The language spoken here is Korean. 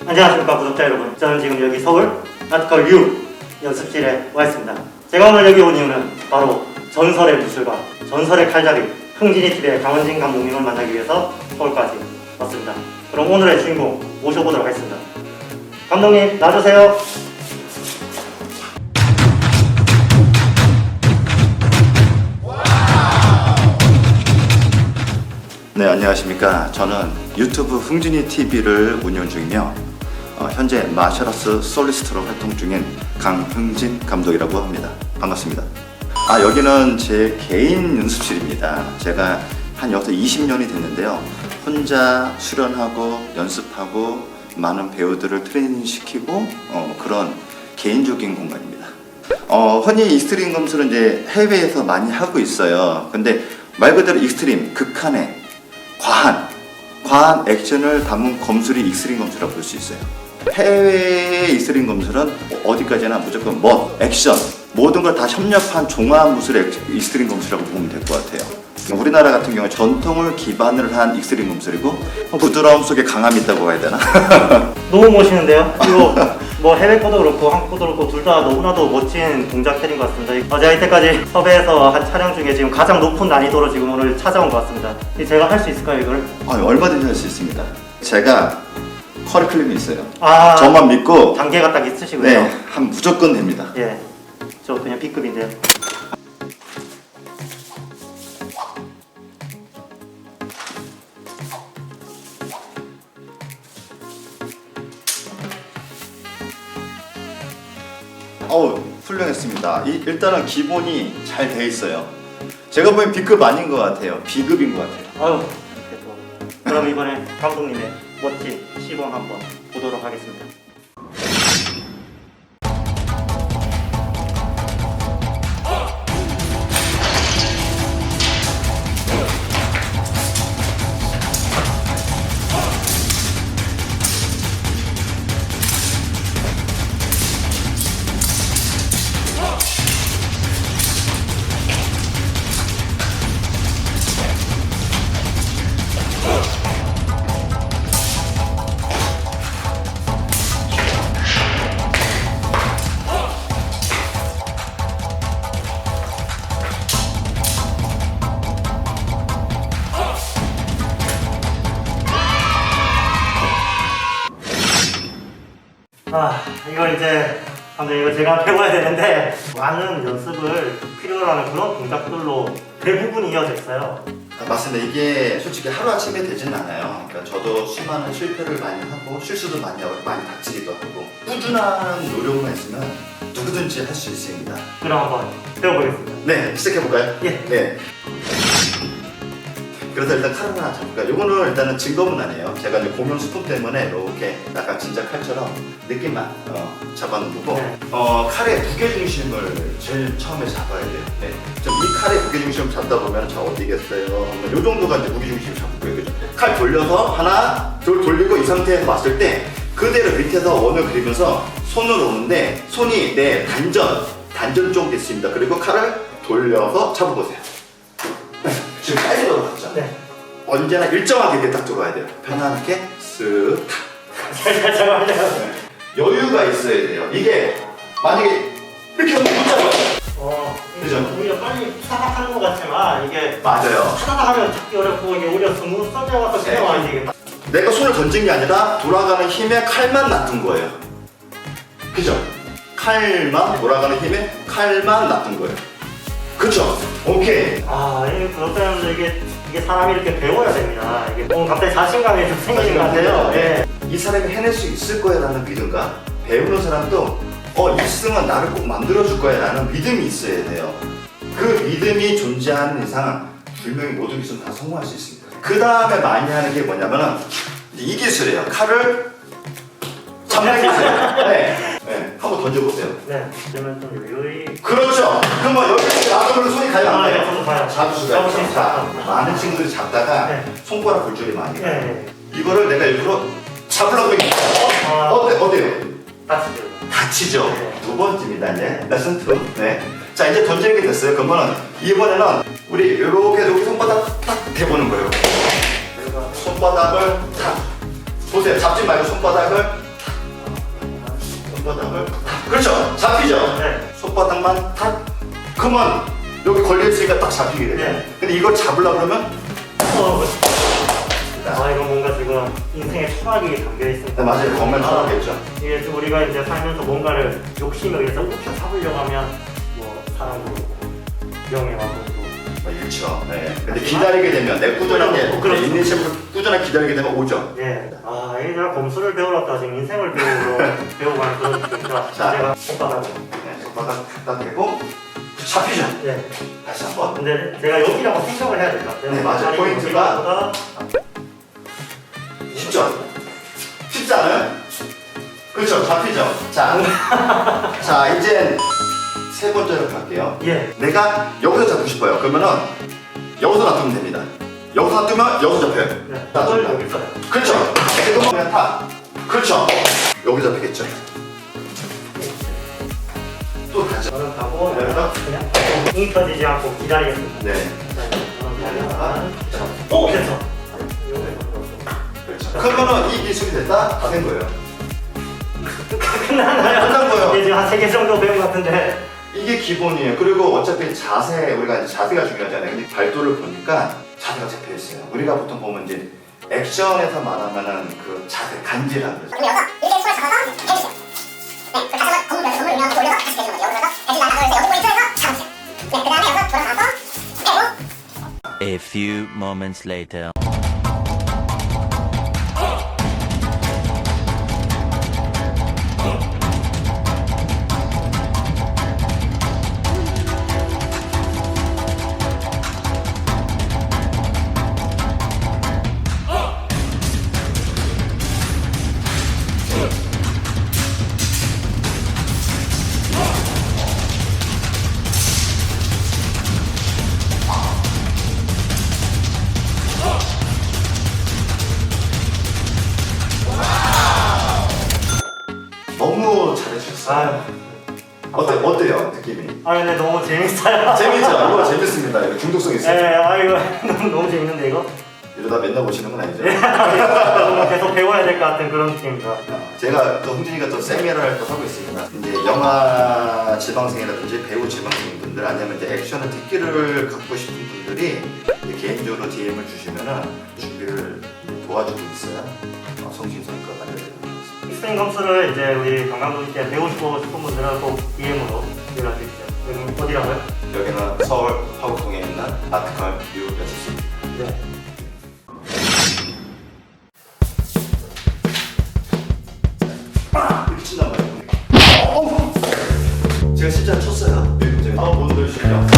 안녕하십니까 구독자 여러분. 저는 지금 여기 서울 아트컬 U 연습실에 와 있습니다. 제가 오늘 여기 온 이유는 바로 전설의 무술가, 전설의 칼잡이 흥진이TV의 강원진 감독님을 만나기 위해서 서울까지 왔습니다. 그럼 오늘의 주인공 모셔보도록 하겠습니다. 감독님 나와주세요. 네, 안녕하십니까. 저는 유튜브 흥진이TV를 운영 중이며 현재 마셜아트 솔리스트로 활동 중인 강흥진 감독이라고 합니다. 반갑습니다. 여기는 제 개인 연습실입니다. 제가 한 여기서 20년이 됐는데요. 혼자 수련하고 연습하고 많은 배우들을 트레이닝시키고 그런 개인적인 공간입니다. 흔히 익스트림 검술은 이제 해외에서 많이 하고 있어요. 근데 말 그대로 익스트림, 극한의 과한 액션을 담은 검술이 익스트림 검술이라고 볼 수 있어요. 해외의 익스트림 검술은 어디까지나 무조건 액션, 모든 걸 다 협력한 종합 무술의 익스트림 검술이라고 보면 될 것 같아요. 우리나라 같은 경우에 전통을 기반을 한 익스트림 검술이고 부드러움 속에 강함이 있다고 해야 되나? 너무 멋있는데요? 이거 뭐 해외 거도 그렇고 한국 거도 그렇고 둘 다 너무나도 멋진 동작들인 것 같습니다. 제가 이때까지 섭외해서 한 촬영 중에 지금 가장 높은 난이도로 지금 오늘 찾아온 것 같습니다. 제가 할 수 있을까요 이걸? 얼마든지 할 수 있습니다. 제가 커리큘럼이 있어요. 저만 믿고 단계가 딱 있으시고요. 네, 하면 무조건 됩니다. 예, 저 그냥 B급인데요. 훌륭했습니다. 일단은 기본이 잘 돼 있어요. 제가 보기엔 B급 아닌 것 같아요. B급인 것 같아요. 그럼 이번에 감독님의 멋진 시범 한번 보도록 하겠습니다. 이거 이제 감독님 이거 제가 배워야 되는데 많은 연습을 필요로 하는 그런 동작들로 대부분이 이어져 있어요. 맞습니다. 이게 솔직히 하루아침에 되진 않아요. 그러니까 저도 수많은 실패를 많이 하고 실수도 많이 하고 많이 다치기도 하고 꾸준한 노력만 있으면 누구든지 할 수 있습니다. 그럼 한번 배워보겠습니다. 네, 시작해볼까요? 예. 네. 그래서 일단 칼을 하나 잡을까요? 요거는 일단은 증거문 아니에요. 제가 이제 공용 스푼 때문에 이렇게 약간 진짜 칼처럼 느낌만 잡아놓은 거고 네. 칼의 무게중심을 제일 처음에 잡아야 돼요. 네. 이 칼의 무게중심을 잡다 보면 자 어디겠어요? 요 정도가 이제 무게중심을 잡을 거예요. 그죠? 칼 돌려서 하나, 둘 돌리고 이 상태에서 봤을 때 그대로 밑에서 원을 그리면서 손으로 오는데 손이 내 단전 쪽에 있습니다. 그리고 칼을 돌려서 잡아보세요. 지금 빨리 들어갔죠? 네. 언제나 일정하게 이렇게 딱 들어와야 돼요. 편안하게 쓱 잠깐만요. 여유가 있어야 돼요. 이게 만약에 이렇게 하면 못 잡아요. 그죠? 오히려 빨리 타닥 하는 것 같지만 이게 맞아요. 타닥 하면 잡기 어렵고 이게 오히려 스무스하게 와서 그냥 와야지 이게. 내가 손을 던진 게 아니라 돌아가는 힘에 칼만 놔둔 거예요. 그죠? 칼만 돌아가는 힘에 칼만 놔둔 거예요. 그쵸? 오케이. 이게 구독자님들 이게 사람이 이렇게 배워야 됩니다. 이게 갑자기 자신감이 좀 생기는 것 같아요. 예. 이 사람이 해낼 수 있을 거야 라는 믿음과 배우는 사람도 이승은 나를 꼭 만들어줄 거야 라는 믿음이 있어야 돼요. 그 믿음이 존재하는 이상 분명히 모든 기술은 다 성공할 수 있습니다. 그 다음에 많이 하는 게 뭐냐면은 이 기술이에요. 칼을 잡는 기술이에요. 네. 한번 던져보세요. 네. 그러면 좀 여유히. 그렇죠. 그럼 뭐 여기 놔두면 손이 가요 안 가요? 저도 가요. 잡을 수가 있죠. 많은 친구들이 잡다가 네. 손가락 골절이 많이 가요. 네. 이거를 내가 일부러 잡으려고 어때요? 다치죠? 네. 두 번째입니다. 이제 레슨 2. 네. 자 이제 던지는 게 됐어요. 그러면은 이번에는 우리 이렇게 여기 손바닥 딱 대보는 거예요. 손바닥을 탁 보세요. 잡지 말고 손바닥을 손바닥을 그렇죠. 잡히죠. 네. 손바닥만 탁 그만 여기 걸려있으니까 딱 잡히게 돼요. 네. 근데 이걸 잡으려고 그러면 아 이거 뭔가 지금 인생의 철학이 담겨 있습니다. 네, 맞아요. 정말 철학이겠죠. 이게 좀 우리가 이제 살면서 뭔가를 욕심을 위해서 우겨 잡으려고 하면 뭐 사랑도 그렇고 명예와 그렇고 뭐 잃죠. 네. 근데 기다리게 되면 내 꾸준하게 그렇죠. 인내심으로 꾸준하게 기다리게 되면 오죠. 예. 아 이게 내가 검수를 배우러 왔다 지금 인생을 배우고 가는 그런 느낌이라 자. 제가 손바닥으로 네, 손바닥 갖다 대고 잡히죠. 예. 다시 한번. 근데 제가 여기라고 생각을 해야 될 것 같아요. 네, 맞아요. 아니, 포인트가 여기보다 쉽죠? 쉽지 않아요? 그렇죠. 잡히죠. 자, 자 이제 세 번째로 갈게요. 예. 내가 여기서 잡고 싶어요. 그러면은 여기서 놔두면 됩니다. 여기서 놔두면 여기서 잡혀요. 네. 놔둡니다. 여기 있어요. 그렇죠. 지금 그냥 타. 그렇죠. 여기 잡히겠죠. 또 가죠. 저는 가고 네. 그냥 잉 터지지 않고 기다리겠습니다. 네. 오 됐어. 그렇죠. 그러면은 이 기술이 됐다. 다 된 거예요. 끝났나요? 끝난 거예요. 이제 지금 한 3개 정도 배운 것 같은데. 이게 기본이에요. 그리고 어차피 자세, 우리가 이제 자세가 중요하잖아요. 근데 발도를 보니까 자세가 잡혀 있어요. 우리가 보통 보면 이제 액션에서 말하면은 그 자세 간지라는 거죠. 그럼 여기서 이렇게 손을 잡아서 해주세요. 네, 그 다시 한번 건물 올려서 올려서 다시 대주는 거죠. 여기서 대지 나가서 여기 포인트에서 잡으세요. 네, 그 다음에 여기서 돌아가서 빼고 A few moments later. 너무 잘해주셨어요. 어때요 느낌이? 아 근데 너무 재밌어요. 재밌죠? 이거 재밌습니다. 이거 중독성 예, 있어요. 아 이거 너무 재밌는데 이거. 이러다 맨날 보시는 건 아니죠? 너무 계속 배워야 될 것 같은 그런 느낌입니다. 제가 또 흥진이가 또 세미나를 또 하고 있습니다. 이제 영화 지망생이라든지 배우 지망생 분들 아니면 이제 액션의 특기를 갖고 싶은 분들이 이제 개인적으로 DM을 주시면은 준비를 도와주고 있어요. 성심성의과 알려드리고 있습니다. 익스트림 검수를 이제 우리 관광객께 배우고 싶은 분들은 꼭 DM으로 연락 주십시오. 여기 어디라고요? 여기는 서울 화곡동에 있는 아트컬 유 연습실입니다. 네. 미친단 말이에요. 제가 진짜 쳤어요. 못 들으시죠?